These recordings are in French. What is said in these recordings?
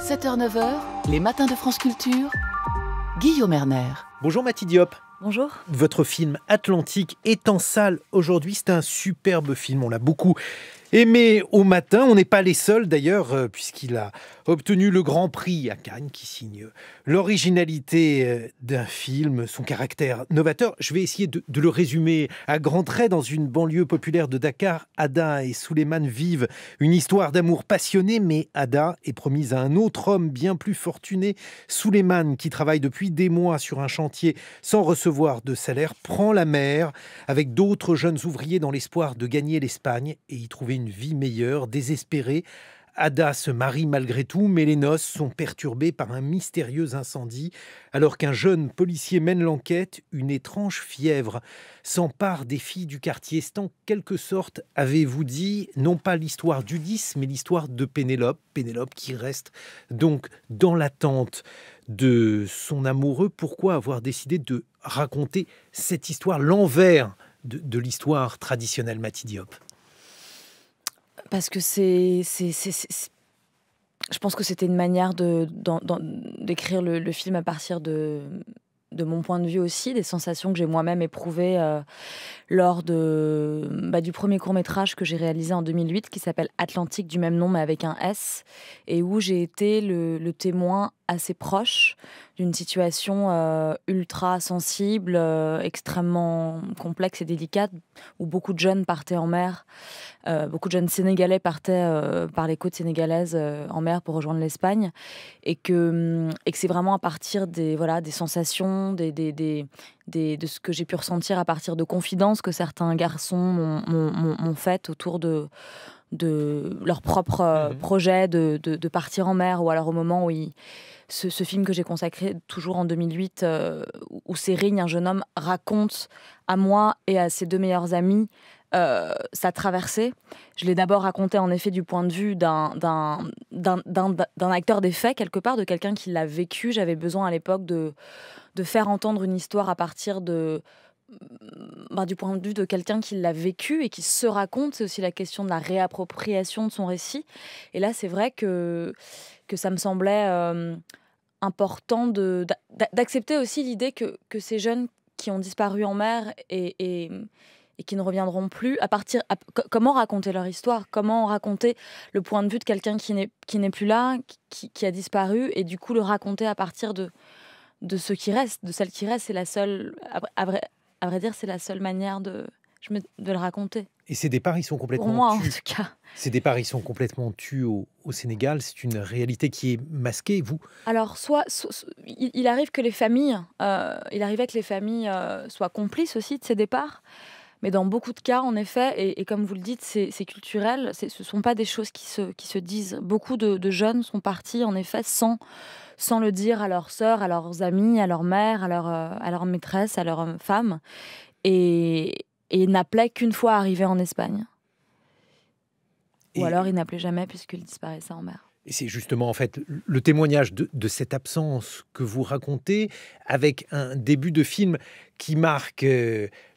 7h-9h, les matins de France Culture, Guillaume Erner. Bonjour Mathilde Diop. Bonjour. Votre film Atlantique est en salle aujourd'hui. C'est un superbe film, on l'a beaucoup aimé au matin. On n'est pas les seuls d'ailleurs, puisqu'il a obtenu le Grand Prix à Cannes, qui signe l'originalité d'un film, son caractère novateur. Je vais essayer de le résumer à grands traits. Dans une banlieue populaire de Dakar, Ada et Souleymane vivent une histoire d'amour passionné, mais Ada est promise à un autre homme bien plus fortuné. Souleymane, qui travaille depuis des mois sur un chantier sans recevoir de salaire, prend la mer avec d'autres jeunes ouvriers dans l'espoir de gagner l'Espagne et y trouver une vie meilleure. Désespérée, Ada se marie malgré tout, mais les noces sont perturbées par un mystérieux incendie. Alors qu'un jeune policier mène l'enquête, une étrange fièvre s'empare des filles du quartier. C'est en quelque sorte, avez-vous dit, non pas l'histoire d'Ulysse, mais l'histoire de Pénélope. Pénélope qui reste donc dans l'attente de son amoureux. Pourquoi avoir décidé de raconter cette histoire, l'envers de l'histoire traditionnelle, Mathilde Diop? Parce que je pense que c'était une manière d'écrire le film à partir de mon point de vue aussi, des sensations que j'ai moi-même éprouvées lors du premier court-métrage que j'ai réalisé en 2008, qui s'appelle Atlantique, du même nom mais avec un S, et où j'ai été le témoin assez proche d'une situation ultra sensible, extrêmement complexe et délicate, où beaucoup de jeunes partaient en mer, beaucoup de jeunes Sénégalais partaient par les côtes sénégalaises en mer pour rejoindre l'Espagne, et que c'est vraiment à partir des sensations, de ce que j'ai pu ressentir à partir de confidences que certains garçons m'ont faites autour de leur propre projet de partir en mer, ou alors au moment où ce film que j'ai consacré toujours en 2008, où Sérigne, un jeune homme, raconte à moi et à ses deux meilleurs amis sa traversée. Je l'ai d'abord raconté en effet du point de vue d'un acteur des faits, quelque part, de quelqu'un qui l'a vécu. J'avais besoin à l'époque de faire entendre une histoire à partir du point de vue de quelqu'un qui l'a vécu et qui se raconte. C'est aussi la question de la réappropriation de son récit. Et là, c'est vrai que ça me semblait important d'accepter aussi l'idée que ces jeunes qui ont disparu en mer et qui ne reviendront plus, comment raconter leur histoire, comment raconter le point de vue de quelqu'un qui n'est plus là, qui a disparu, et du coup le raconter à partir de ce qui reste, de celle qui reste. C'est la seule, à vrai dire, c'est la seule manière de le raconter. Et ces départs, ils sont complètement pour moi, tus. En tout cas. Ces départs, ils sont complètement tus au Sénégal. C'est une réalité qui est masquée, vous? Alors, il arrive que les familles, soient complices aussi de ces départs. Mais dans beaucoup de cas, en effet, et comme vous le dites, c'est culturel. Ce ne sont pas des choses qui se disent. Beaucoup de jeunes sont partis, en effet, sans le dire à leurs sœurs, à leurs amis, à leur mère, à leur maîtresse, à leur femme. Et n'appelaient qu'une fois arrivés en Espagne. Ou alors ils n'appelaient jamais puisqu'ils disparaissaient en mer. Et c'est justement en fait le témoignage de cette absence que vous racontez, avec un début de film qui marque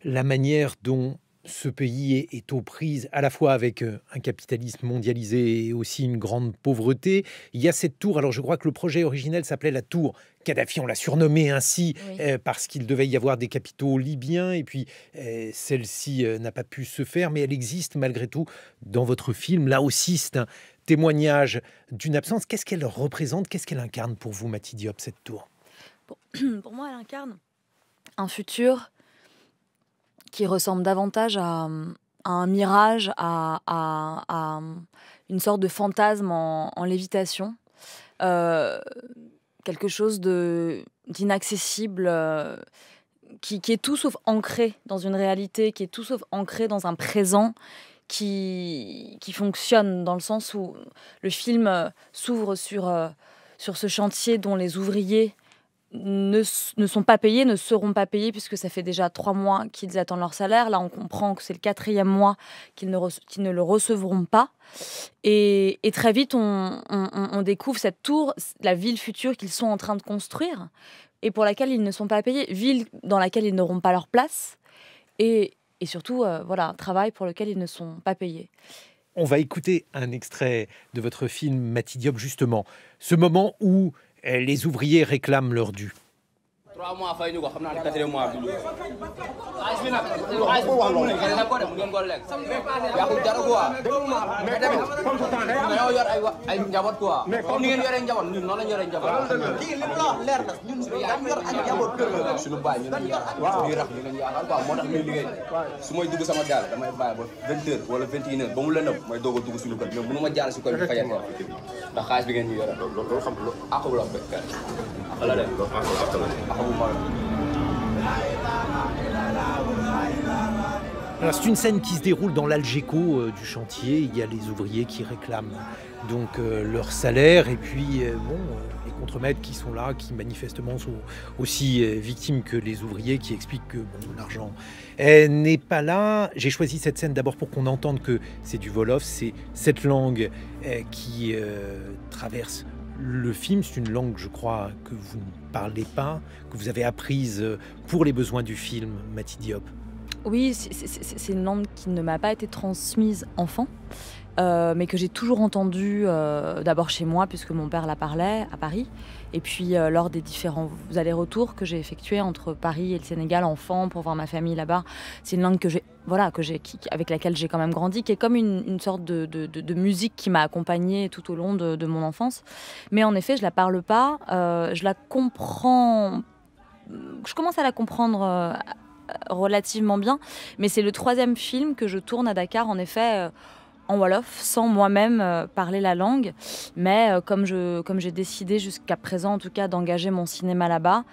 la manière dont ce pays est aux prises, à la fois avec un capitalisme mondialisé et aussi une grande pauvreté. Il y a cette tour, alors je crois que le projet originel s'appelait la tour Kadhafi, on l'a surnommée ainsi, oui. Parce qu'il devait y avoir des capitaux libyens, et puis celle-ci n'a pas pu se faire, mais elle existe malgré tout dans votre film. Là aussi, c'est un témoignage d'une absence. Qu'est-ce qu'elle représente, qu'est-ce qu'elle incarne pour vous, Mathilde Diop, cette tour? Pour moi, elle incarne un futur qui ressemble davantage à un mirage, à une sorte de fantasme en lévitation. Quelque chose d'inaccessible, qui est tout sauf ancré dans une réalité, qui est tout sauf ancré dans un présent qui fonctionne, dans le sens où le film s'ouvre sur ce chantier dont les ouvriers ne sont pas payés, ne seront pas payés, puisque ça fait déjà 3 mois qu'ils attendent leur salaire. Là, on comprend que c'est le 4e mois qu'ils ne le recevront pas. Et très vite, on découvre cette tour, la ville future qu'ils sont en train de construire, et pour laquelle ils ne sont pas payés, ville dans laquelle ils n'auront pas leur place, et surtout, travail pour lequel ils ne sont pas payés. On va écouter un extrait de votre film Mati Diop, justement. Ce moment où les ouvriers réclament leur dû. 3 mois fay ñu ko xam naa ne 4e mois bi xaalis bi nag xaalis bi wax loolu ngeen ko def ngeen ko lekk yàqul dara quoi mais tamit dañoo yor ay njaboot quoi comme ni ngeen yoree njaboot ñun noonu lañ yoree njaboot kii li mu la wax leer na ñun dañ yor ak njaboot kër la suñu baay ñun ñuy rax ñu lañ yaakaar quoi moo tax ñuy liggéey su may dugg sama gaal damay bàyyi ba 20 heures wala 21 heures ba mu lëndëm may doog a dugg suñu kër mais mënu ma jaar si koy bi fayal ko ndax xaalis bi ngeen ñu yore loolu xam lu àqu la wala de Alors, c'est une scène qui se déroule dans l'Algeco du chantier. Il y a les ouvriers qui réclament donc leur salaire et puis les contremaîtres qui sont là, qui manifestement sont aussi victimes que les ouvriers, qui expliquent que l'argent n'est pas là. J'ai choisi cette scène d'abord pour qu'on entende que c'est du Wolof, c'est cette langue qui traverse le film. C'est une langue, je crois, que vous ne parlez pas, que vous avez apprise pour les besoins du film, Mati Diop. Oui, c'est une langue qui ne m'a pas été transmise enfant, mais que j'ai toujours entendue d'abord chez moi, puisque mon père la parlait à Paris, et puis lors des différents allers-retours que j'ai effectués entre Paris et le Sénégal, enfant, pour voir ma famille là-bas. C'est une langue avec laquelle j'ai quand même grandi, qui est comme une sorte de musique qui m'a accompagnée tout au long de mon enfance. Mais en effet, je la parle pas, je la comprends, je commence à la comprendre relativement bien, mais c'est le 3e film que je tourne à Dakar, en effet, en Wolof, sans moi-même parler la langue. Mais comme j'ai décidé jusqu'à présent, en tout cas, d'engager mon cinéma là-bas,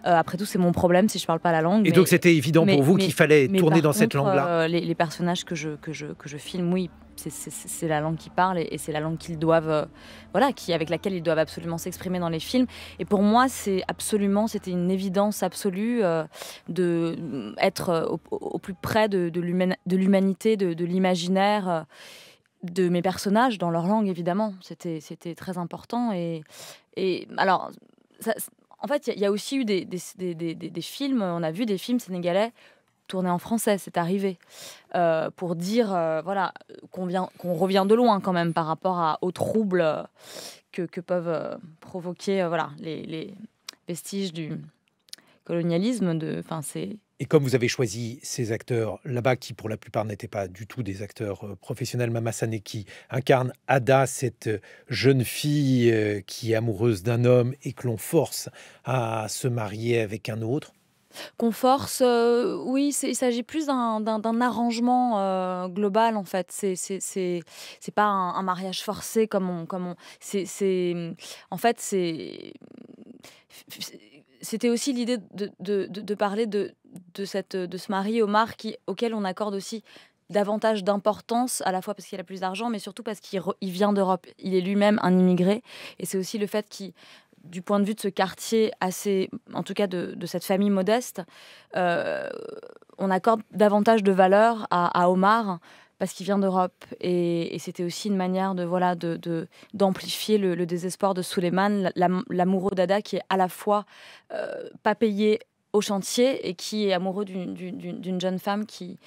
après tout, c'est mon problème si je ne parle pas la langue. Et donc, c'était évident pour vous qu'il fallait tourner dans cette langue-là. Les personnages que je filme, oui, c'est la langue qu'ils parlent et c'est la langue qu'ils doivent, avec laquelle ils doivent absolument s'exprimer dans les films. Et pour moi, c'était une évidence absolue d'être au plus près de l'humanité, de l'imaginaire de mes personnages dans leur langue, évidemment. C'était très important. Et alors, en fait, il y a aussi eu des films, on a vu des films sénégalais tourné en français, c'est arrivé, pour dire qu'on revient de loin quand même par rapport aux troubles que peuvent provoquer les vestiges du colonialisme. Et comme vous avez choisi ces acteurs là-bas, qui pour la plupart n'étaient pas du tout des acteurs professionnels, Mama Sané qui incarne Ada, cette jeune fille qui est amoureuse d'un homme et que l'on force à se marier avec un autre. Qu'on force, oui, il s'agit plus d'un arrangement global, en fait. C'est pas un mariage forcé en fait, c'était aussi l'idée de parler de ce mari Omar auquel on accorde aussi davantage d'importance, à la fois parce qu'il a plus d'argent, mais surtout parce qu'il vient d'Europe. Il est lui-même un immigré, et c'est aussi le fait qu'il, du point de vue de ce quartier en tout cas de cette famille modeste, on accorde davantage de valeur à Omar parce qu'il vient d'Europe. Et c'était aussi une manière d'amplifier le désespoir de Souleymane, l'amoureux d'Ada, qui est à la fois pas payé au chantier et qui est amoureux d'une jeune femme qui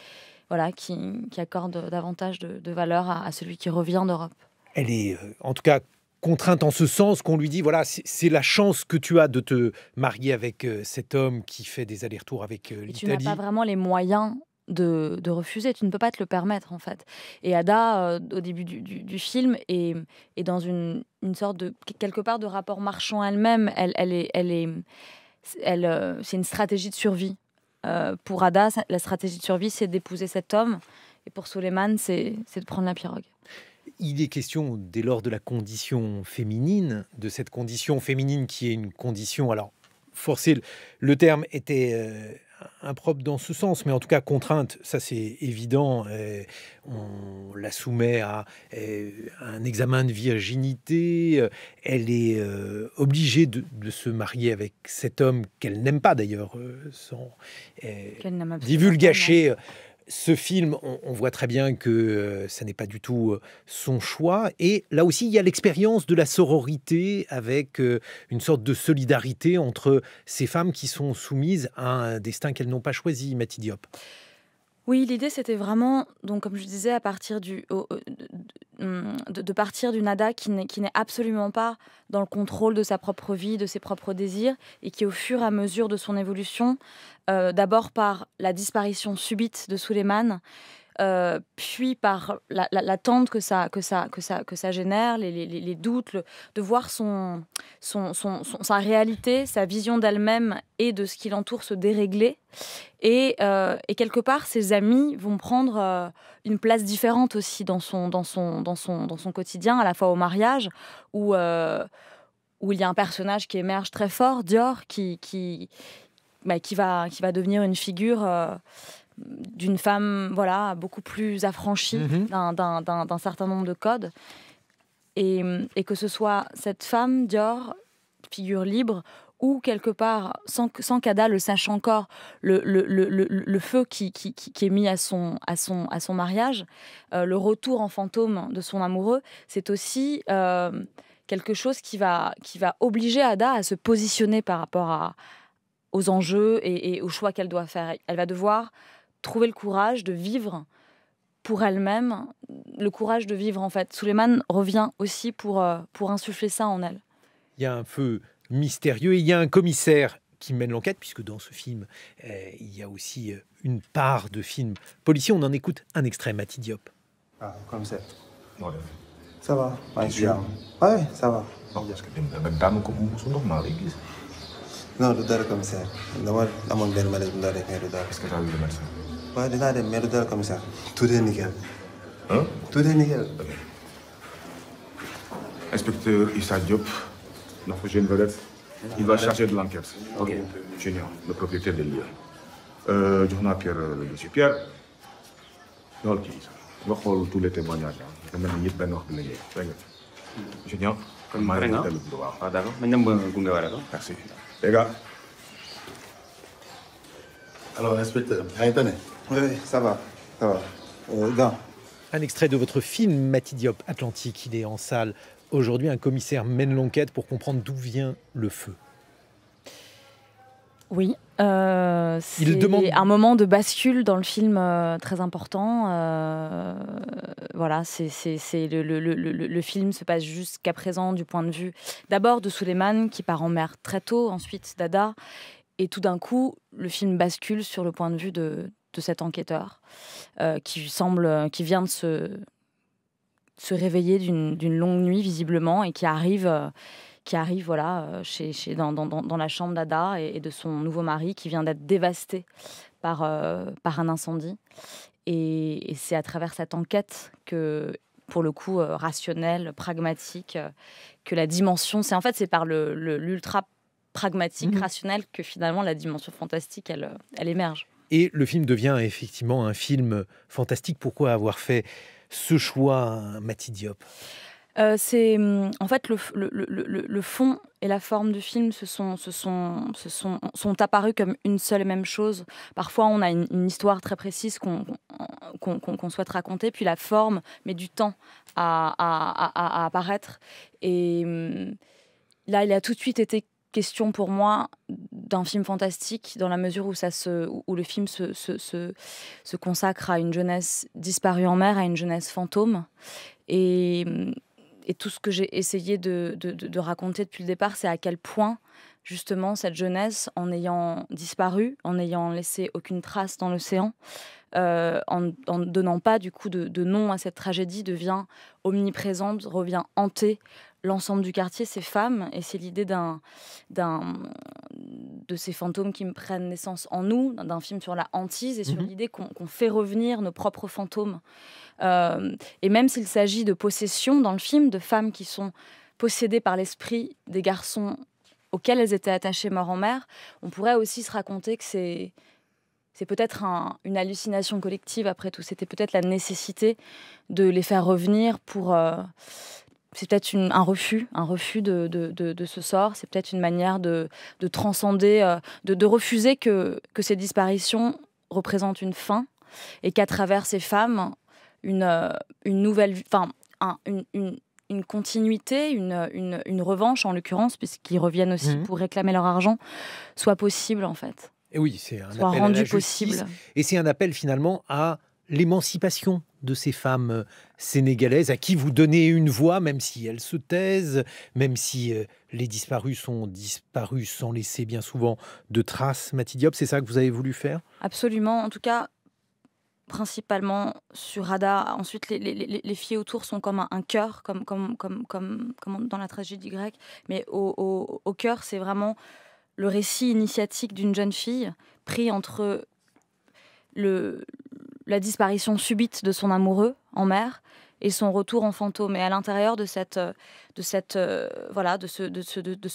accorde davantage de valeur à celui qui revient d'Europe. Elle est en tout cas contrainte en ce sens qu'on lui dit, voilà, c'est la chance que tu as de te marier avec cet homme qui fait des allers-retours avec l'Italie. Tu n'as pas vraiment les moyens de refuser, tu ne peux pas te le permettre, en fait. Et Ada, au début du film, est dans une sorte de, quelque part, de rapport marchand elle-même. C'est une stratégie de survie. Pour Ada, la stratégie de survie, c'est d'épouser cet homme. Et pour Souleymane, c'est de prendre la pirogue. Il est question dès lors de la condition féminine, de cette condition féminine qui est une condition, alors forcée, le terme était impropre dans ce sens, mais en tout cas contrainte, ça c'est évident. On la soumet à un examen de virginité, elle est obligée de se marier avec cet homme qu'elle n'aime pas d'ailleurs, sans divulgacher. Ce film, on voit très bien que ça n'est pas du tout son choix. Et là aussi, il y a l'expérience de la sororité avec une sorte de solidarité entre ces femmes qui sont soumises à un destin qu'elles n'ont pas choisi, Mati Diop. Oui, l'idée c'était vraiment, donc comme je disais, à partir de partir d'une Ada qui n'est absolument pas dans le contrôle de sa propre vie, de ses propres désirs, et qui au fur et à mesure de son évolution, d'abord par la disparition subite de Suleiman, puis par l'attente que ça génère, les doutes, de voir sa réalité, sa vision d'elle-même et de ce qui l'entoure se dérégler. Et quelque part, ses amis vont prendre une place différente aussi dans son quotidien, à la fois au mariage, où il y a un personnage qui émerge très fort, Dior, qui va devenir une figure d'une femme, voilà, beaucoup plus affranchie d'un certain nombre de codes. Et que ce soit cette femme, Dior, figure libre, ou quelque part, sans qu'Ada le sache encore, le feu qui est mis à son mariage, le retour en fantôme de son amoureux, c'est aussi quelque chose qui va obliger Ada à se positionner par rapport aux enjeux et aux choix qu'elle doit faire. Elle va devoir trouver le courage de vivre pour elle-même, le courage de vivre en fait. Suleiman revient aussi pour insuffler ça en elle. Il y a un feu mystérieux et il y a un commissaire qui mène l'enquête, puisque dans ce film, il y a aussi une part de film policier. On en écoute un extrait, Mati Diop. Ah, commissaire. Ouais. Ça va, maa ngi si jàmm. Ouais, ça va. Non, parce que daanu ko su ndox maa lay gis. Non, du dara commissaire. Dama amoon benn malaise bu ndaw rek mais du dara. Est-ce que t'as vu le médecin? Ouais, dinaa dem mais du dara commissaire. Tout est nickel. Hein? Tout est nickel. Inspecteur Issa Diop, notre jeune vedette, il va charger de l'enquête. Ok. Junior, le propriétaire des lieux. Jox naa Pierre le dossier. Pierre, loolu kii nga xool tous les témoignages da mel ni yëpp benn wax bi la ñuy dégg nga. Junior. Kon pare nga waaw d'accord nañ dem ba gunge wala ko. Merci. Les gars. Alors, inspecteur, yaa ngi tane? Oui, ça va. Ça va. Gant. Un extrait de votre film, Mati Diop, Atlantique. Il est en salle aujourd'hui. Un commissaire mène l'enquête pour comprendre d'où vient le feu. Oui, c'est un moment de bascule dans le film très important. Voilà, le film se passe jusqu'à présent du point de vue d'abord de Suleiman qui part en mer très tôt, ensuite d'Ada, et tout d'un coup le film bascule sur le point de vue de cet enquêteur qui vient de se réveiller d'une longue nuit visiblement et qui arrive voilà, dans la chambre d'Ada et de son nouveau mari qui vient d'être dévasté par un incendie. Et c'est à travers cette enquête que, pour le coup, rationnelle, pragmatique, que la dimension... C'est par l'ultra pragmatique, rationnel, que finalement la dimension fantastique, elle émerge. Et le film devient effectivement un film fantastique. Pourquoi avoir fait ce choix, Mati Diop ? En fait le fond et la forme du film sont apparus comme une seule et même chose. Parfois on a une histoire très précise qu'on souhaite raconter, puis la forme met du temps à apparaître. Et là il a tout de suite été question pour moi d'un film fantastique dans la mesure où le film se consacre à une jeunesse disparue en mer, à une jeunesse fantôme. Et tout ce que j'ai essayé de raconter depuis le départ, c'est à quel point, justement, cette jeunesse, en ayant disparu, en n'ayant laissé aucune trace dans l'océan, en ne donnant pas, du coup, de nom à cette tragédie, devient omniprésente, revient hanter l'ensemble du quartier, ces femmes. Et c'est l'idée de ces fantômes qui me prennent naissance en nous, d'un film sur la hantise et sur l'idée qu'on fait revenir nos propres fantômes. Et même s'il s'agit de possession dans le film, de femmes qui sont possédées par l'esprit des garçons auxquels elles étaient attachées morts en mer, on pourrait aussi se raconter que c'est peut-être une hallucination collective après tout. C'était peut-être la nécessité de les faire revenir pour... c'est peut-être un refus de ce sort. C'est peut-être une manière de transcender, de refuser que ces disparitions représentent une fin et qu'à travers ces femmes, une nouvelle, une continuité, une revanche en l'occurrence, puisqu'ils reviennent aussi pour réclamer leur argent, soit possible en fait. Et oui, c'est un soit appel rendu à la justice. possible. Et c'est un appel finalement à l'émancipation de ces femmes sénégalaises à qui vous donnez une voix, même si elles se taisent, même si les disparus sont disparus sans laisser bien souvent de traces. Mati Diop, c'est ça que vous avez voulu faire? Absolument. En tout cas, principalement sur Ada. Ensuite, les filles autour sont comme un cœur, comme dans la tragédie grecque. Mais au cœur, c'est vraiment le récit initiatique d'une jeune fille pris entre la disparition subite de son amoureux en mer et son retour en fantôme. Et à l'intérieur de ce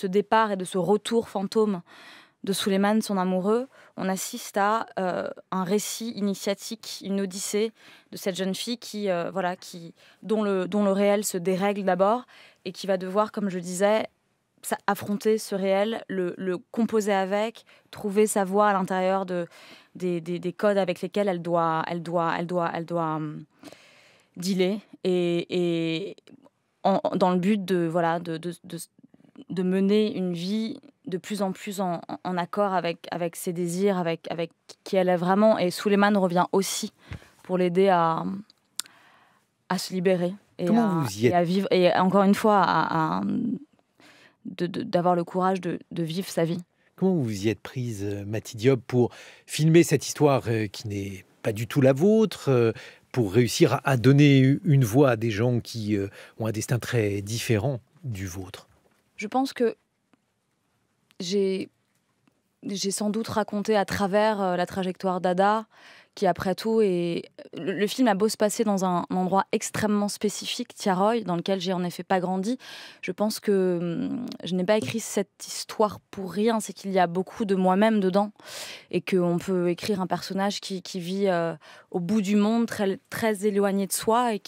départ et de ce retour fantôme de Souleymane, son amoureux, on assiste à un récit initiatique, une odyssée de cette jeune fille dont le réel se dérègle d'abord et qui va devoir, comme je disais, affronter ce réel, le composer avec, trouver sa voie à l'intérieur des codes avec lesquels elle doit dealer et dans le but de mener une vie de plus en plus en accord avec ses désirs, avec qui elle est vraiment. Et Souleymane revient aussi pour l'aider à se libérer et à vivre. Et encore une fois, d'avoir le courage de vivre sa vie. Comment vous y êtes prise, Mati Diop, pour filmer cette histoire qui n'est pas du tout la vôtre, pour réussir à donner une voix à des gens qui ont un destin très différent du vôtre? Je pense que j'ai sans doute raconté à travers la trajectoire d'Ada, qui après tout le film a beau se passer dans un endroit extrêmement spécifique, Tiaroy, dans lequel j'ai en effet pas grandi. Je pense que je n'ai pas écrit cette histoire pour rien, c'est qu'il y a beaucoup de moi-même dedans et qu'on peut écrire un personnage qui vit au bout du monde, très, très éloigné de soi et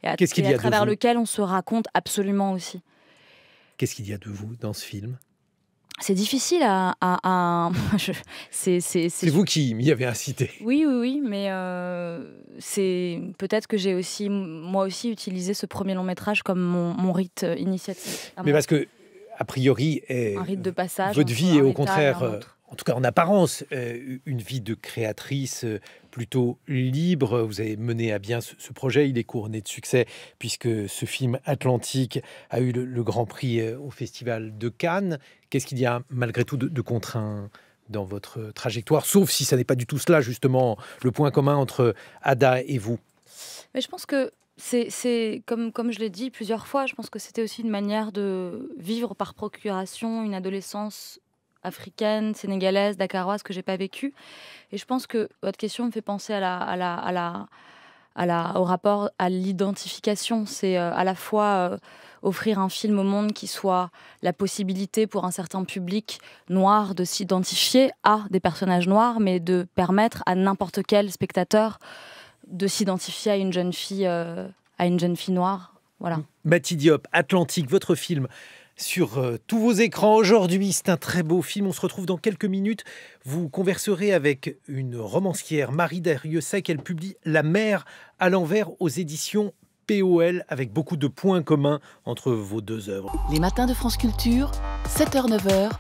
à travers lequel on se raconte absolument aussi. Qu'est-ce qu'il y a de vous dans ce film? C'est difficile c'est vous qui m'y avez incité. Oui, mais c'est peut-être que j'ai aussi, moi aussi, utilisé ce premier long métrage comme mon rite initiatique. Mais parce que, a priori, un rite de passage. Votre vie est au contraire, en tout cas en apparence, une vie de créatrice plutôt libre. Vous avez mené à bien ce projet. Il est couronné de succès puisque ce film Atlantique a eu le Grand Prix au Festival de Cannes. Qu'est-ce qu'il y a malgré tout de contraint dans votre trajectoire, sauf si ça n'est pas du tout cela, justement, le point commun entre Ada et vous? Mais je pense que c'est comme je l'ai dit plusieurs fois, je pense que c'était aussi une manière de vivre par procuration une adolescence africaine, sénégalaise, dakaroise que j'ai pas vécue. Et je pense que votre question me fait penser au rapport à l'identification. C'est à la fois offrir un film au monde qui soit la possibilité pour un certain public noir de s'identifier à des personnages noirs, mais de permettre à n'importe quel spectateur de s'identifier à une jeune fille noire. Voilà. Mati Diop, Atlantique, votre film sur tous vos écrans aujourd'hui. C'est un très beau film. On se retrouve dans quelques minutes. Vous converserez avec une romancière, Marie Dariussec. Elle publie La mer à l'envers aux éditions POL, avec beaucoup de points communs entre vos deux œuvres. Les matins de France Culture, 7h-9h.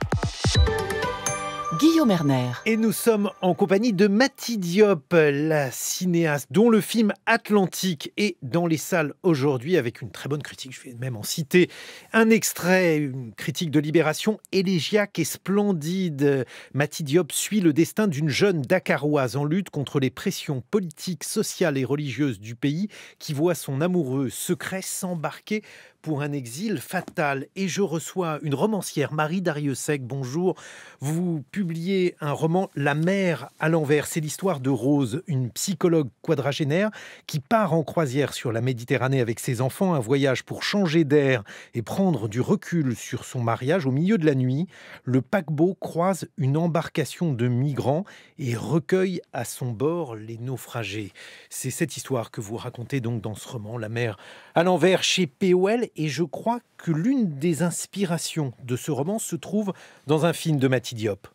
Guillaume Erner. Et nous sommes en compagnie de Mati Diop, la cinéaste dont le film Atlantique est dans les salles aujourd'hui avec une très bonne critique. Je vais même en citer un extrait, une critique de Libération élégiaque et splendide. Mati Diop suit le destin d'une jeune Dakaroise en lutte contre les pressions politiques, sociales et religieuses du pays qui voit son amoureux secret s'embarquer pour un exil fatal. Et je reçois une romancière, Marie Dariussec. Bonjour. Vous publiez un roman, La mer à l'envers. C'est l'histoire de Rose, une psychologue quadragénaire qui part en croisière sur la Méditerranée avec ses enfants. Un voyage pour changer d'air et prendre du recul sur son mariage. Au milieu de la nuit, le paquebot croise une embarcation de migrants et recueille à son bord les naufragés. C'est cette histoire que vous racontez donc dans ce roman, La mer à l'envers, chez POL. Et je crois que l'une des inspirations de ce roman se trouve dans un film de Mati Diop.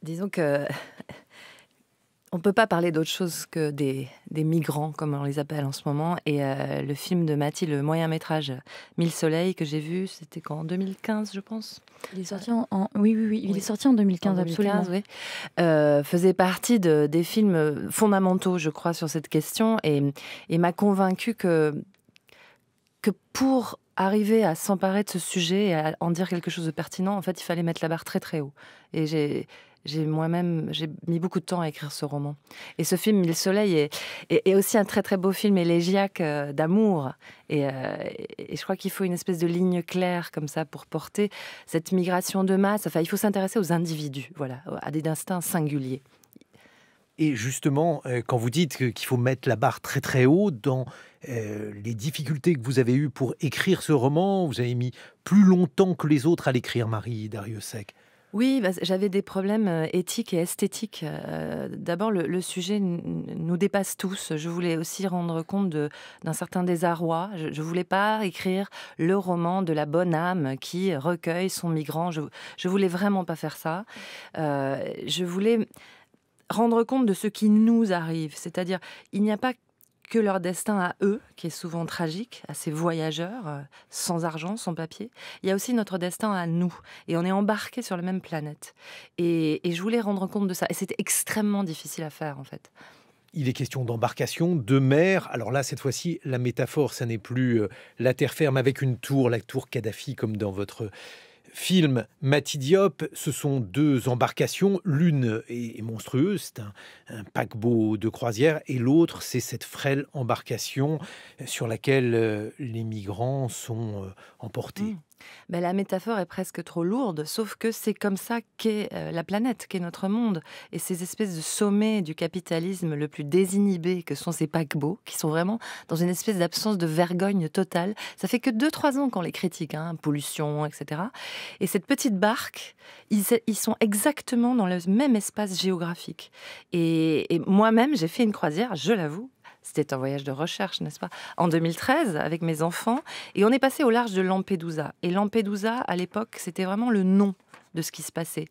Disons que On ne peut pas parler d'autre chose que des migrants, comme on les appelle en ce moment. Et le film de Mathie, le moyen-métrage 1000 soleils que j'ai vu, c'était en 2015, je pense. Il est sorti oui, il est sorti en 2015, absolument. Oui. Faisait partie des films fondamentaux, je crois, sur cette question et m'a convaincu que pour arriver à s'emparer de ce sujet et à en dire quelque chose de pertinent, en fait, il fallait mettre la barre très très haut. Et j'ai mis beaucoup de temps à écrire ce roman. Et ce film, Mille Soleils, est aussi un très très beau film élégiaque d'amour. Et je crois qu'il faut une espèce de ligne claire comme ça pour porter cette migration de masse. Enfin, il faut s'intéresser aux individus, voilà, à des instincts singuliers. Et justement, quand vous dites qu'il faut mettre la barre très très haut, dans les difficultés que vous avez eues pour écrire ce roman, vous avez mis plus longtemps que les autres à l'écrire, Marie Dariussec. Oui, j'avais des problèmes éthiques et esthétiques. D'abord, le sujet nous dépasse tous. Je voulais aussi rendre compte d'un certain désarroi. Je ne voulais pas écrire le roman de la bonne âme qui recueille son migrant. Je voulais vraiment pas faire ça. Je voulais rendre compte de ce qui nous arrive. C'est-à-dire, il n'y a pas que leur destin à eux, qui est souvent tragique, à ces voyageurs, sans argent, sans papier. Il y a aussi notre destin à nous. Et on est embarqués sur la même planète. Et je voulais rendre compte de ça. Et c'était extrêmement difficile à faire, en fait. Il est question d'embarcation, de mer. Alors là, cette fois-ci, la métaphore, ça n'est plus la terre ferme avec une tour, la tour Kadhafi, comme dans votre film Mathie Diop. Ce sont deux embarcations. L'une est monstrueuse, c'est un paquebot de croisière, et l'autre, c'est cette frêle embarcation sur laquelle les migrants sont emportés. La métaphore est presque trop lourde, sauf que c'est comme ça qu'est la planète, qu'est notre monde. Et ces espèces de sommets du capitalisme le plus désinhibé que sont ces paquebots, qui sont vraiment dans une espèce d'absence de vergogne totale. Ça fait que 2-3 ans qu'on les critique, pollution, etc. Et cette petite barque, ils sont exactement dans le même espace géographique. Et moi-même, j'ai fait une croisière, je l'avoue. C'était un voyage de recherche, n'est-ce pas? En 2013, avec mes enfants. Et on est passé au large de Lampedusa. Et Lampedusa, à l'époque, c'était vraiment le nom de ce qui se passait.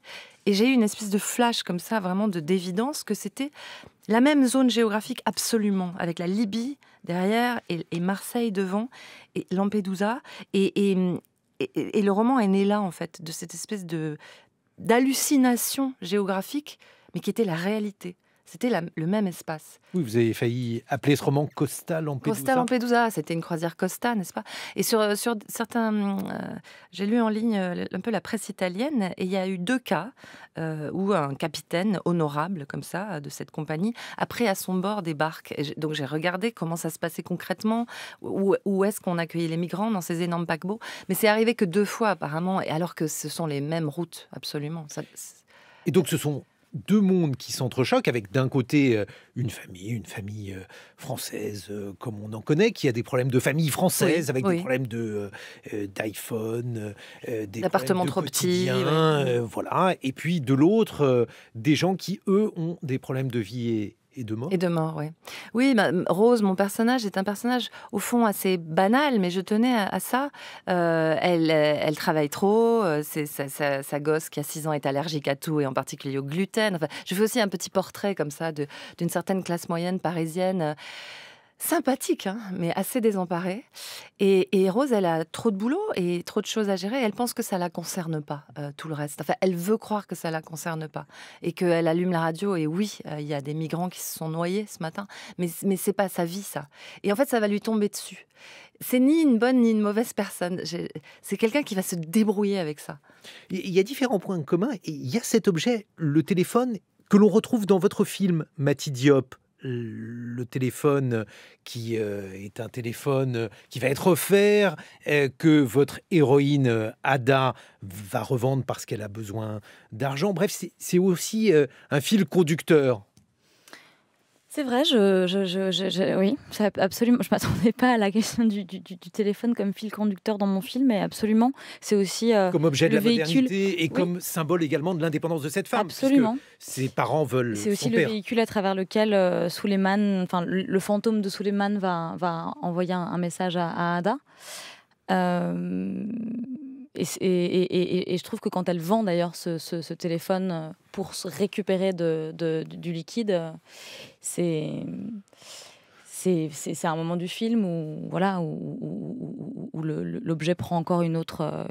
Et j'ai eu une espèce de flash comme ça, vraiment d'évidence, que c'était la même zone géographique absolument, avec la Libye derrière et Marseille devant, et Lampedusa. Et le roman est né là, en fait, de cette espèce d'hallucination géographique, mais qui était la réalité. C'était le même espace. Oui, vous avez failli appeler ce roman Costa Lampedusa. Costa Lampedusa, c'était une croisière Costa, n'est-ce pas? Et sur certains... j'ai lu en ligne un peu la presse italienne, et il y a eu 2 cas où un capitaine honorable, comme ça, de cette compagnie, a pris à son bord des barques. Donc j'ai regardé comment ça se passait concrètement, où est-ce qu'on accueillait les migrants dans ces énormes paquebots. Mais c'est arrivé que 2 fois, apparemment, et alors que ce sont les mêmes routes, absolument. Et donc ce sont 2 mondes qui s'entrechoquent, avec d'un côté une famille française comme on en connaît, qui a des problèmes de famille française, avec des problèmes d'iPhone, des appartements trop petits, voilà. Et puis de l'autre, des gens qui, eux, ont des problèmes de vie et de mort. Et de mort, oui. Oui, Rose, mon personnage, est un personnage, au fond, assez banal, mais je tenais à ça. Elle travaille trop, sa gosse qui a 6 ans est allergique à tout, et en particulier au gluten. Enfin, je fais aussi un petit portrait comme ça d'une certaine classe moyenne parisienne, sympathique, mais assez désemparée. Et Rose, elle a trop de boulot et trop de choses à gérer. Elle pense que ça la concerne pas, tout le reste. Enfin, elle veut croire que ça la concerne pas. Et qu'elle allume la radio, et oui, il y a des migrants qui se sont noyés ce matin. Mais c'est pas sa vie, ça. Et en fait, ça va lui tomber dessus. C'est ni une bonne ni une mauvaise personne. C'est quelqu'un qui va se débrouiller avec ça. Il y a différents points communs. Et il y a cet objet, le téléphone, que l'on retrouve dans votre film, Mathie Diop. Le téléphone qui est un téléphone qui va être offert, que votre héroïne Ada va revendre parce qu'elle a besoin d'argent. Bref, c'est aussi un fil conducteur. C'est vrai, oui, absolument. Je m'attendais pas à la question du téléphone comme fil conducteur dans mon film, mais absolument, c'est aussi comme objet de la véhicule, modernité et comme symbole également de l'indépendance de cette femme. Absolument. Ses parents veulent. C'est aussi son le père. véhicule à travers lequel le fantôme de Suleiman va envoyer un message à Ada. Et je trouve que quand elle vend d'ailleurs ce téléphone pour se récupérer du liquide, c'est un moment du film où, voilà, où l'objet prend encore une autre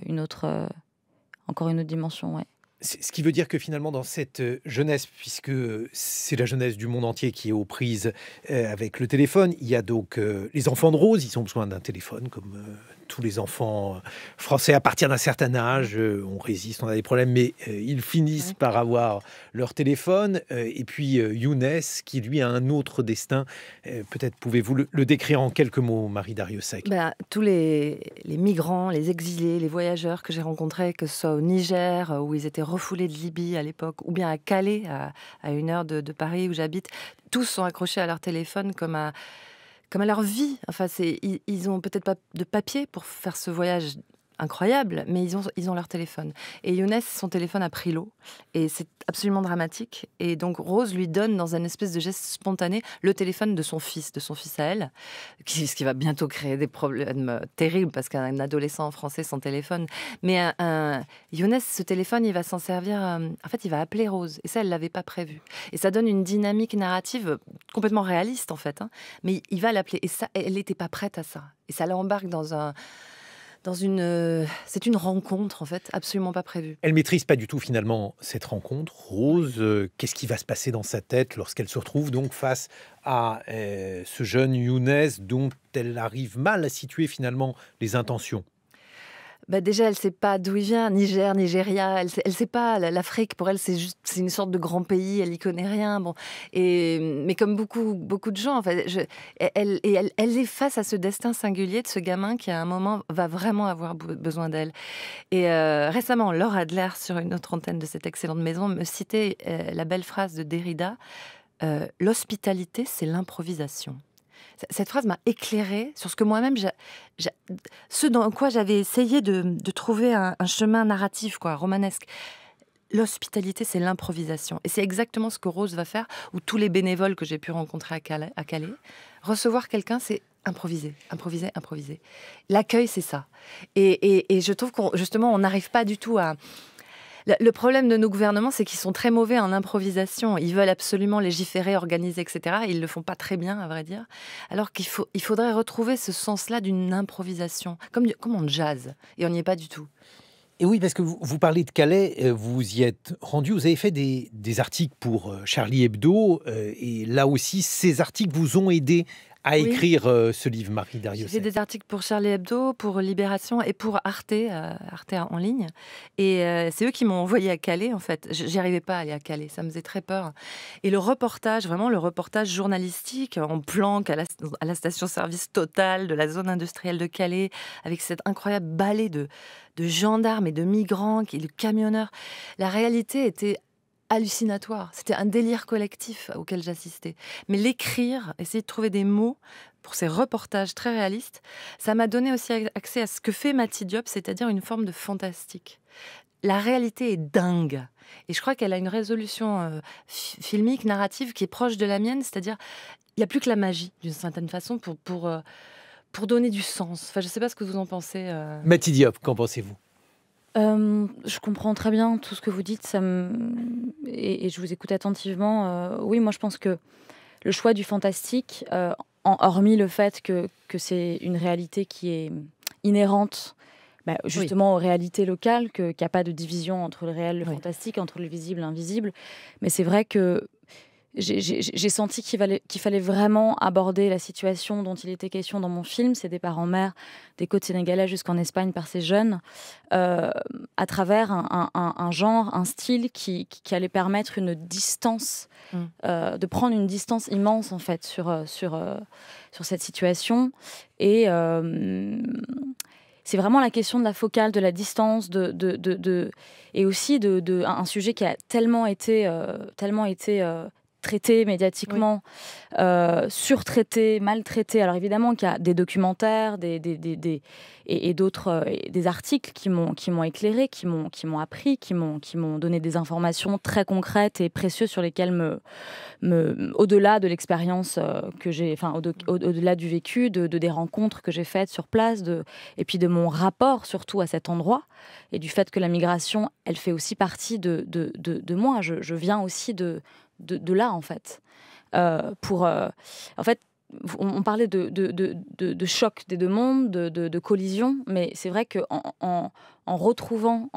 dimension. Ouais. Ce qui veut dire que finalement, dans cette jeunesse, puisque c'est la jeunesse du monde entier qui est aux prises avec le téléphone, il y a donc les enfants de Rose, ils ont besoin d'un téléphone comme tous les enfants français à partir d'un certain âge. On résiste, on a des problèmes, mais ils finissent par avoir leur téléphone. Et puis Younes, qui lui a un autre destin. Peut-être pouvez-vous le décrire en quelques mots, Marie Darrieussecq. Tous les migrants, les exilés, les voyageurs que j'ai rencontrés, que ce soit au Niger, où ils étaient refoulés de Libye à l'époque, ou bien à Calais, à 1 heure de Paris où j'habite, tous sont accrochés à leur téléphone comme à leur vie. Enfin, ils ont peut-être pas de papier pour faire ce voyage incroyable, mais ils ont leur téléphone. Et Younes, son téléphone a pris l'eau, et c'est absolument dramatique. Et donc Rose lui donne, dans un espèce de geste spontané, le téléphone de son fils à elle, ce qui va bientôt créer des problèmes terribles, parce qu'un adolescent français sans téléphone. Mais Younes, ce téléphone, il va s'en servir. En fait, il va appeler Rose, et ça, elle l'avait pas prévu. Et ça donne une dynamique narrative complètement réaliste, en fait. Mais il va l'appeler, et ça, elle n'était pas prête à ça. Et ça l'embarque c'est une rencontre, en fait, absolument pas prévue. Elle maîtrise pas du tout, finalement, cette rencontre. Rose, qu'est-ce qui va se passer dans sa tête lorsqu'elle se retrouve donc face à ce jeune Younes dont elle arrive mal à situer, finalement, les intentions? Déjà, elle ne sait pas d'où il vient, Nigeria, elle sait pas. L'Afrique, pour elle, c'est une sorte de grand pays, elle n'y connaît rien. Bon. Mais comme beaucoup de gens, en fait, elle est face à ce destin singulier de ce gamin qui, à un moment, va vraiment avoir besoin d'elle. Et récemment, Laure Adler, sur une autre antenne de cette excellente maison, me citait la belle phrase de Derrida, « L'hospitalité, c'est l'improvisation ». Cette phrase m'a éclairée sur ce que moi-même, ce dans quoi j'avais essayé de trouver un chemin narratif, romanesque. L'hospitalité, c'est l'improvisation. Et c'est exactement ce que Rose va faire, où tous les bénévoles que j'ai pu rencontrer à Calais, recevoir quelqu'un, c'est improviser. L'accueil, c'est ça. Et je trouve justement, on n'arrive pas du tout à... Le problème de nos gouvernements, c'est qu'ils sont très mauvais en improvisation. Ils veulent absolument légiférer, organiser, etc. Ils ne le font pas très bien, à vrai dire. Alors il faudrait retrouver ce sens-là d'une improvisation, comme on jazz. Et on n'y est pas du tout. Et oui, parce que vous parlez de Calais, vous y êtes rendu, vous avez fait des articles pour Charlie Hebdo, et là aussi, ces articles vous ont aidé à écrire ce livre, Marie Darrieussecq. J'ai fait des articles pour Charlie Hebdo, pour Libération et pour Arte en ligne. Et c'est eux qui m'ont envoyé à Calais, en fait. J'y arrivais pas à aller à Calais, ça me faisait très peur. Et le reportage journalistique, en planque à la station-service Total de la zone industrielle de Calais, avec cette incroyable balai de gendarmes et de migrants, de camionneurs. La réalité était hallucinatoire. C'était un délire collectif auquel j'assistais. Mais l'écrire, essayer de trouver des mots pour ces reportages très réalistes, ça m'a donné aussi accès à ce que fait Mati Diop, c'est-à-dire une forme de fantastique. La réalité est dingue. Et je crois qu'elle a une résolution filmique, narrative, qui est proche de la mienne, c'est-à-dire il n'y a plus que la magie, d'une certaine façon, pour donner du sens. Enfin, je ne sais pas ce que vous en pensez. Mati Diop, qu'en pensez-vous ? Je comprends très bien tout ce que vous dites, et je vous écoute attentivement. Oui, moi je pense que le choix du fantastique, hormis le fait que c'est une réalité qui est inhérente justement aux réalités locales, qu'il n'y a pas de division entre le réel et le fantastique, entre le visible et l'invisible, mais c'est vrai que j'ai senti qu'il fallait vraiment aborder la situation dont il était question dans mon film, ces départs en mer des côtes sénégalaises jusqu'en Espagne par ces jeunes, à travers un genre, un style qui allait permettre une distance, de prendre une distance immense en fait sur cette situation. Et c'est vraiment la question de la focale, de la distance, et aussi un sujet qui a tellement été traité médiatiquement, surtraité, maltraité. Alors évidemment qu'il y a des documentaires et d'autres des articles qui m'ont éclairé, qui m'ont appris, qui m'ont donné des informations très concrètes et précieuses sur lesquelles au-delà de l'expérience que j'ai, enfin au-delà du vécu, des rencontres que j'ai faites sur place, et puis de mon rapport surtout à cet endroit et du fait que la migration, elle fait aussi partie de moi. Je viens aussi de là, en fait. En fait, on parlait de choc des deux mondes, de collision, mais c'est vrai qu'en retrouvant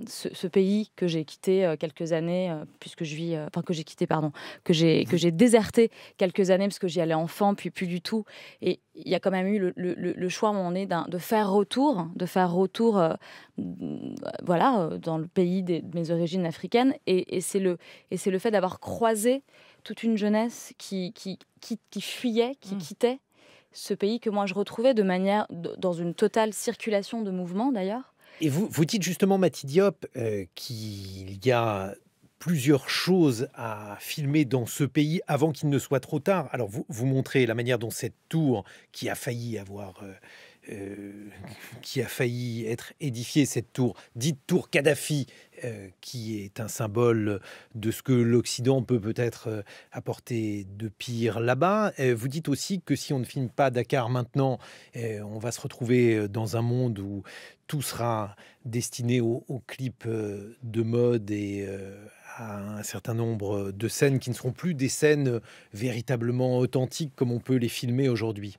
ce pays que j'ai quitté quelques années, puisque je vis, que j'ai quitté, pardon, que j'ai déserté quelques années parce que j'y allais enfant, puis plus du tout. Et il y a quand même eu le choix à un moment donné de faire retour, voilà, dans le pays de mes origines africaines. Et c'est le fait d'avoir croisé toute une jeunesse qui fuyait, qui quittait ce pays que moi je retrouvais dans une totale circulation de mouvements d'ailleurs. Et vous dites justement, Mati Diop, qu'il y a plusieurs choses à filmer dans ce pays avant qu'il ne soit trop tard. Alors vous montrez la manière dont cette tour qui a failli être édifiée, cette tour, dite tour Kadhafi, qui est un symbole de ce que l'Occident peut peut-être apporter de pire là-bas. Vous dites aussi que si on ne filme pas Dakar maintenant, on va se retrouver dans un monde où tout sera destiné aux clips de mode et à un certain nombre de scènes qui ne seront plus des scènes véritablement authentiques comme on peut les filmer aujourd'hui.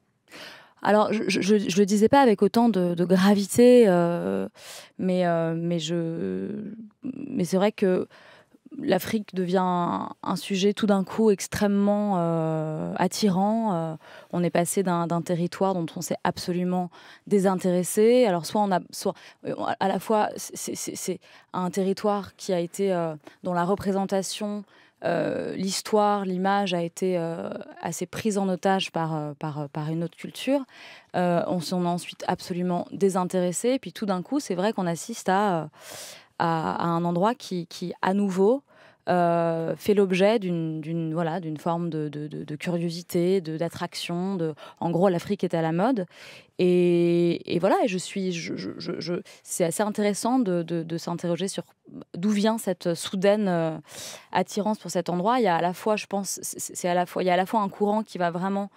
Alors, je le disais pas avec autant de gravité, mais c'est vrai que l'Afrique devient un sujet tout d'un coup extrêmement attirant. On est passé d'un territoire dont on s'est absolument désintéressé. Alors soit à la fois c'est un territoire qui a été dont la représentation, l'histoire, l'image a été assez prise en otage par une autre culture. On s'en a ensuite absolument désintéressé. Et puis tout d'un coup, c'est vrai qu'on assiste à un endroit qui à nouveau fait l'objet d'une forme de curiosité, d'attraction. En gros, l'Afrique est à la mode. Et voilà, c'est assez intéressant de s'interroger sur d'où vient cette soudaine attirance pour cet endroit. Il y a à la fois, je pense, il y a à la fois un courant qui va vraiment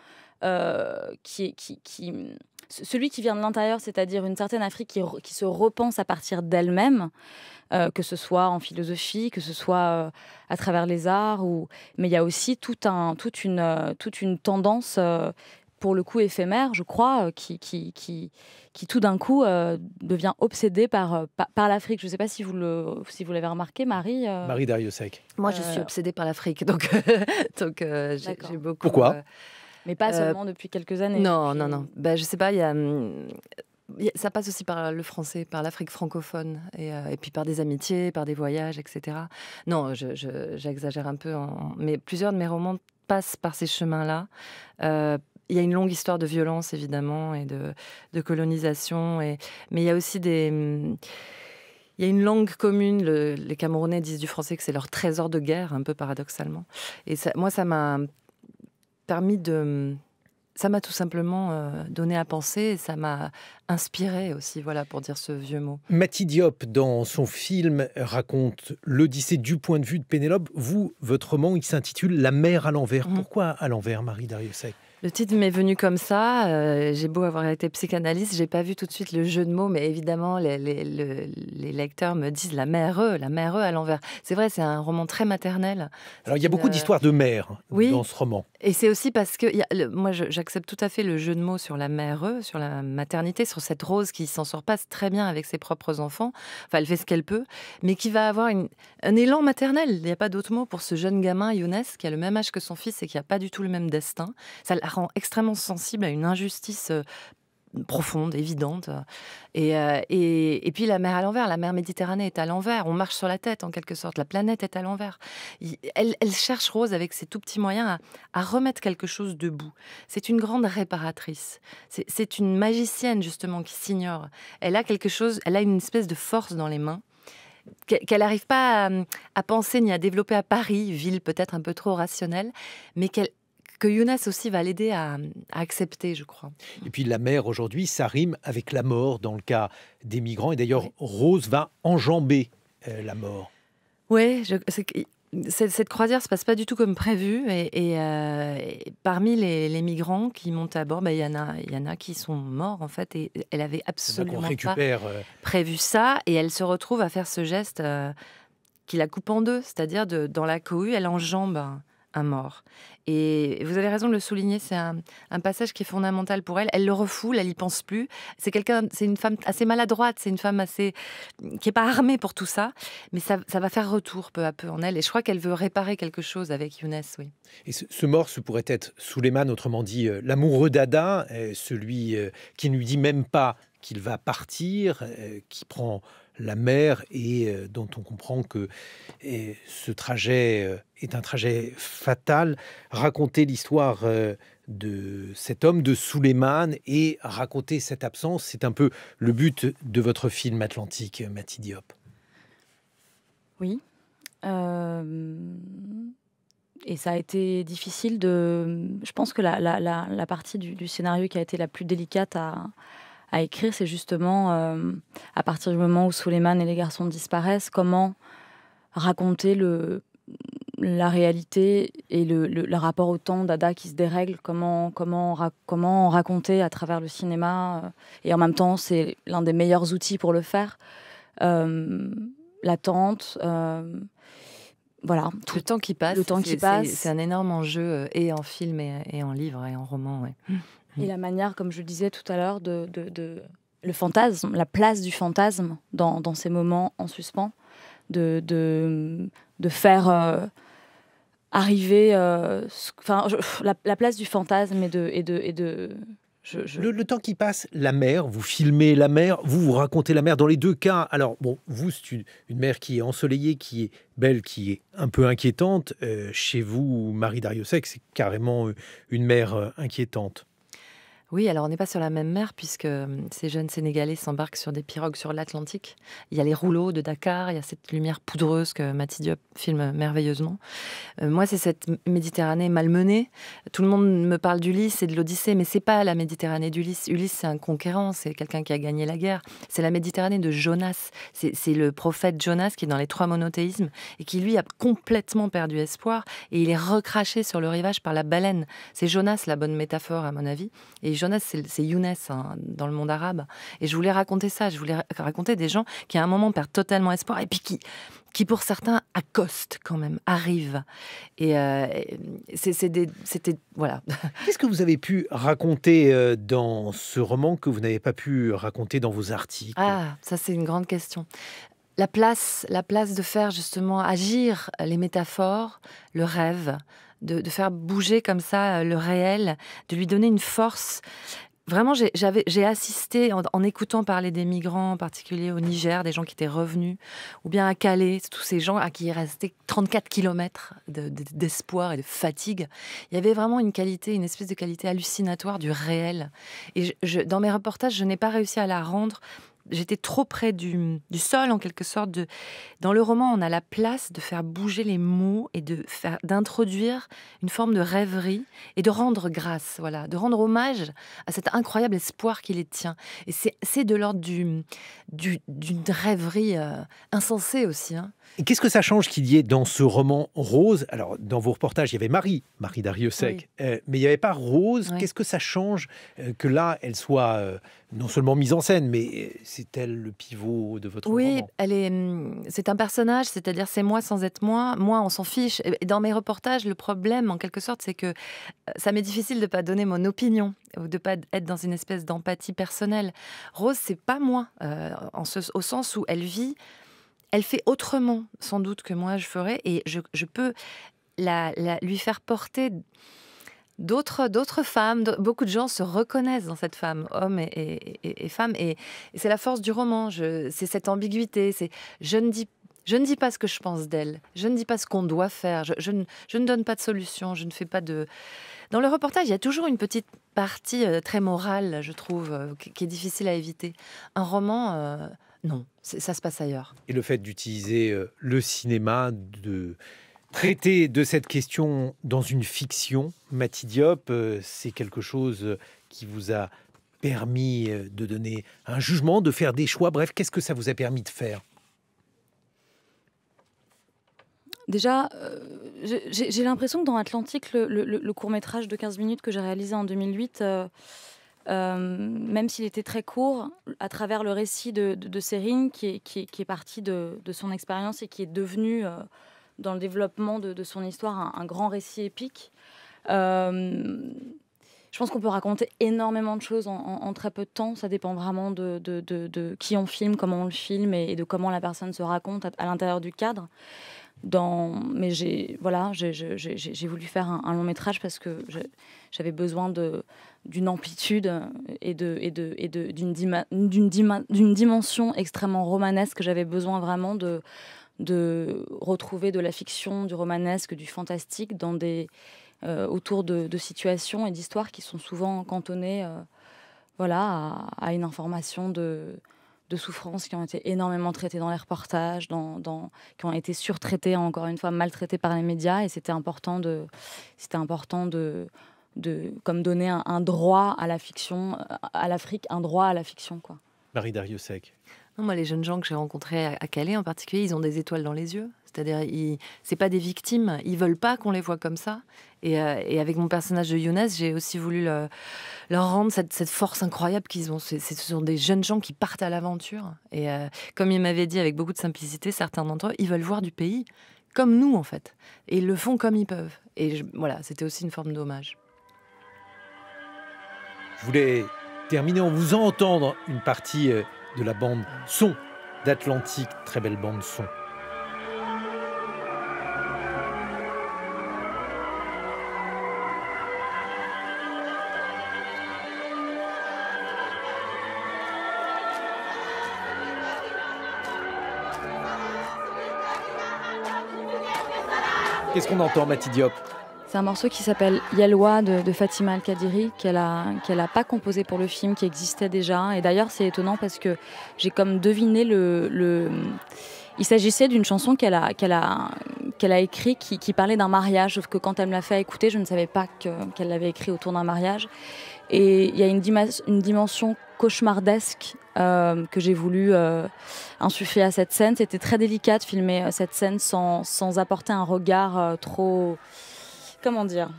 celui qui vient de l'intérieur, c'est-à-dire une certaine Afrique qui se repense à partir d'elle-même, que ce soit en philosophie, que ce soit à travers les arts, mais il y a aussi toute une tendance, pour le coup éphémère, je crois, qui tout d'un coup devient obsédée par l'Afrique. Je ne sais pas si vous l'avez remarqué, Marie. Marie Darrieussecq. Moi, je suis obsédée par l'Afrique, donc j'ai beaucoup... Pourquoi mais pas seulement depuis quelques années. Non. Ben, je sais pas, ça passe aussi par le français, par l'Afrique francophone, et puis par des amitiés, par des voyages, etc. Non, j'exagère un peu, mais plusieurs de mes romans passent par ces chemins-là. Il y a une longue histoire de violence, évidemment, et de colonisation, mais il y a aussi il y a une langue commune. Les Camerounais disent du français que c'est leur trésor de guerre, un peu paradoxalement. Et moi, ça m'a permis ça m'a tout simplement donné à penser, et ça m'a inspiré aussi, voilà, pour dire ce vieux mot. Mati Diop, dans son film, raconte l'Odyssée du point de vue de Pénélope. Votre roman, il s'intitule La mer à l'envers. Pourquoi à l'envers, Marie Darrieussecq ? Le titre m'est venu comme ça. J'ai beau avoir été psychanalyste, j'ai pas vu tout de suite le jeu de mots, mais évidemment, les lecteurs me disent la mer à l'envers. C'est vrai, c'est un roman très maternel. Alors, il y a beaucoup d'histoires de mer dans ce roman. Et c'est aussi parce que moi, j'accepte tout à fait le jeu de mots sur la mer, sur la maternité, sur cette Rose qui s'en sort pas très bien avec ses propres enfants. Enfin, elle fait ce qu'elle peut, mais qui va avoir un élan maternel. Il n'y a pas d'autre mot pour ce jeune gamin, Younes, qui a le même âge que son fils et qui n'a pas du tout le même destin. Ça la rend extrêmement sensible à une injustice profonde, évidente. Et puis la mer à l'envers, la mer Méditerranée est à l'envers. On marche sur la tête, en quelque sorte. La planète est à l'envers. Elle cherche, Rose, avec ses tout petits moyens, à remettre quelque chose debout. C'est une grande réparatrice. C'est une magicienne, justement, qui s'ignore. Elle a quelque chose, elle a une espèce de force dans les mains. qu'elle n'arrive pas à penser ni à développer à Paris, ville peut-être un peu trop rationnelle, mais que Younes aussi va l'aider à accepter, je crois. Et puis la mer, aujourd'hui, ça rime avec la mort dans le cas des migrants. Et d'ailleurs, Rose va enjamber la mort. Oui, cette croisière ne se passe pas du tout comme prévu. Et parmi les migrants qui montent à bord, il y en a qui sont morts, en fait. Et elle avait absolument pas prévu ça. Et elle se retrouve à faire ce geste qui la coupe en deux. C'est-à-dire, dans la cohue, elle enjambe un mort. Et vous avez raison de le souligner, c'est un passage qui est fondamental pour elle. Elle le refoule, elle n'y pense plus. C'est une femme assez maladroite, c'est une femme qui n'est pas armée pour tout ça, mais ça va faire retour peu à peu en elle. Et je crois qu'elle veut réparer quelque chose avec Younes, oui. Et ce mort, ce pourrait être Souleymane, autrement dit l'amoureux d'Ada, celui qui ne lui dit même pas qu'il va partir, qui prend la mer et dont on comprend que ce trajet est un trajet fatal. Raconter l'histoire de cet homme, de Souleymane, et raconter cette absence, c'est un peu le but de votre film Atlantique, Mati Diop. Oui. Et ça a été difficile je pense que la partie du scénario qui a été la plus délicate à écrire, c'est justement à partir du moment où Souleymane et les garçons disparaissent, comment raconter la réalité et le rapport au temps d'Ada qui se dérègle, comment raconter à travers le cinéma, et en même temps c'est l'un des meilleurs outils pour le faire, l'attente, voilà, le temps qui passe, c'est un énorme enjeu, et en film et en livre et en roman, ouais. Et la manière, comme je le disais tout à l'heure, le fantasme, la place du fantasme dans ces moments en suspens, de faire arriver, la place du fantasme Le temps qui passe, la mer, vous filmez la mer, vous racontez la mer dans les deux cas. Alors, bon, vous, c'est une mer qui est ensoleillée, qui est belle, qui est un peu inquiétante. Chez vous, Marie Darrieussecq, c'est carrément une mer inquiétante. Oui, alors on n'est pas sur la même mer puisque ces jeunes Sénégalais s'embarquent sur des pirogues sur l'Atlantique. Il y a les rouleaux de Dakar, il y a cette lumière poudreuse que Mati Diop filme merveilleusement. Moi, c'est cette Méditerranée malmenée. Tout le monde me parle d'Ulysse et de l'Odyssée, mais c'est pas la Méditerranée d'Ulysse. Ulysse, c'est un conquérant, c'est quelqu'un qui a gagné la guerre. C'est la Méditerranée de Jonas. C'est le prophète Jonas qui est dans les 3 monothéismes et qui, lui, a complètement perdu espoir et il est recraché sur le rivage par la baleine. C'est Jonas, la bonne métaphore, à mon avis. Et Jonas, c'est Younes dans le monde arabe. Et je voulais raconter ça. Je voulais raconter des gens qui, à un moment, perdent totalement espoir et puis qui pour certains, accostent quand même, arrivent. Et c'était... Voilà. Qu'est-ce que vous avez pu raconter dans ce roman que vous n'avez pas pu raconter dans vos articles ? Ah, ça, c'est une grande question. La place de faire, justement, agir les métaphores, le rêve, de faire bouger comme ça le réel, de lui donner une force. Vraiment, j'ai assisté, en écoutant parler des migrants, en particulier au Niger, des gens qui étaient revenus, ou bien à Calais, tous ces gens à qui il restait 34 kilomètres d'espoir et de fatigue. Il y avait vraiment une espèce de qualité hallucinatoire du réel. Et dans mes reportages, je n'ai pas réussi à la rendre. J'étais trop près du sol, en quelque sorte. Dans le roman, on a la place de faire bouger les mots et d'introduire une forme de rêverie et de rendre grâce, voilà, de rendre hommage à cet incroyable espoir qui les tient. Et c'est de l'ordre d'une rêverie insensée aussi, hein. Et qu'est-ce que ça change qu'il y ait dans ce roman Rose ? Alors, dans vos reportages, il y avait Marie Darrieussecq, oui. Mais il n'y avait pas Rose. Oui. Qu'est-ce que ça change que là, elle soit non seulement mise en scène, mais c'est elle le pivot de votre roman ? Oui, c'est un personnage, c'est-à-dire c'est moi sans être moi. Moi, on s'en fiche. Et dans mes reportages, le problème, en quelque sorte, c'est que ça m'est difficile de ne pas donner mon opinion, ou de ne pas être dans une espèce d'empathie personnelle. Rose, c'est pas moi, au sens où elle vit... Elle fait autrement, sans doute, que moi je ferais, et je peux lui faire porter d'autres femmes. Beaucoup de gens se reconnaissent dans cette femme, hommes et femmes, et c'est la force du roman. C'est cette ambiguïté. Je ne dis pas ce que je pense d'elle. Je ne dis pas ce qu'on doit faire. Je ne donne pas de solution. Je ne fais pas de... Dans le reportage, il y a toujours une petite partie très morale, je trouve, qui est difficile à éviter. Un roman Non, ça se passe ailleurs. Et le fait d'utiliser le cinéma, de traiter de cette question dans une fiction, Mati Diop, c'est quelque chose qui vous a permis de donner un jugement, de faire des choix. Bref, qu'est-ce que ça vous a permis de faire? Déjà, j'ai l'impression que dans Atlantique, le court-métrage de 15 minutes que j'ai réalisé en 2008, même s'il était très court, à travers le récit de Sérine, qui est parti de son expérience et qui est devenu, dans le développement de son histoire, un grand récit épique, je pense qu'on peut raconter énormément de choses en très peu de temps. Ça dépend vraiment de qui on filme, comment on le filme et de comment la personne se raconte à l'intérieur du cadre. Mais j'ai voulu faire un long métrage parce que j'avais besoin d'une amplitude et d'une dimension extrêmement romanesque. J'avais besoin vraiment de retrouver de la fiction, du romanesque, du fantastique autour de situations et d'histoires qui sont souvent cantonnées à une information de souffrances qui ont été énormément traitées dans les reportages, qui ont été surtraitées, encore une fois, maltraitées par les médias. Et c'était important de comme donner un droit à la fiction, à l'Afrique, un droit à la fiction, quoi. Marie Darrieussecq. Non, moi, les jeunes gens que j'ai rencontrés à Calais en particulier, ils ont des étoiles dans les yeux. C'est-à-dire, c'est pas des victimes, ils veulent pas qu'on les voit comme ça. Et avec mon personnage de Younes, j'ai aussi voulu leur rendre cette force incroyable qu'ils ont. Ce sont des jeunes gens qui partent à l'aventure. Et comme ils m'avaient dit avec beaucoup de simplicité, certains d'entre eux, ils veulent voir du pays comme nous, en fait. Et ils le font comme ils peuvent. Et voilà, c'était aussi une forme d'hommage. Je voulais terminer en vous entendre une partie de la bande son d'Atlantique, très belle bande son. Qu'est-ce qu'on entend, Mati Diop? C'est un morceau qui s'appelle Yelwa de Fatima Al-Kadiri, qu'elle a pas composé pour le film, qui existait déjà. Et d'ailleurs, c'est étonnant parce que j'ai comme deviné il s'agissait d'une chanson qu'elle a écrite qui parlait d'un mariage, sauf que quand elle me l'a fait écouter, je ne savais pas qu'elle l'avait écrit autour d'un mariage. Et il y a une dimension cauchemardesque que j'ai voulu insuffler à cette scène. C'était très délicat de filmer cette scène sans apporter un regard trop... Comment dire,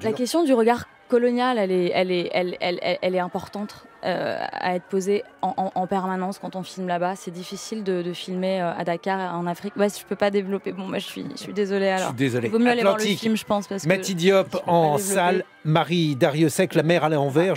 la question du regard colonial, elle est importante à être posée en permanence quand on filme là-bas. C'est difficile de filmer à Dakar, en Afrique. Ouais, je peux pas développer. Bon, moi, je suis désolée. Alors, je suis désolé. Il vaut mieux aller voir le film, je pense. Mati Diop en salle, Marie Darrieussecq, La mer à l'envers.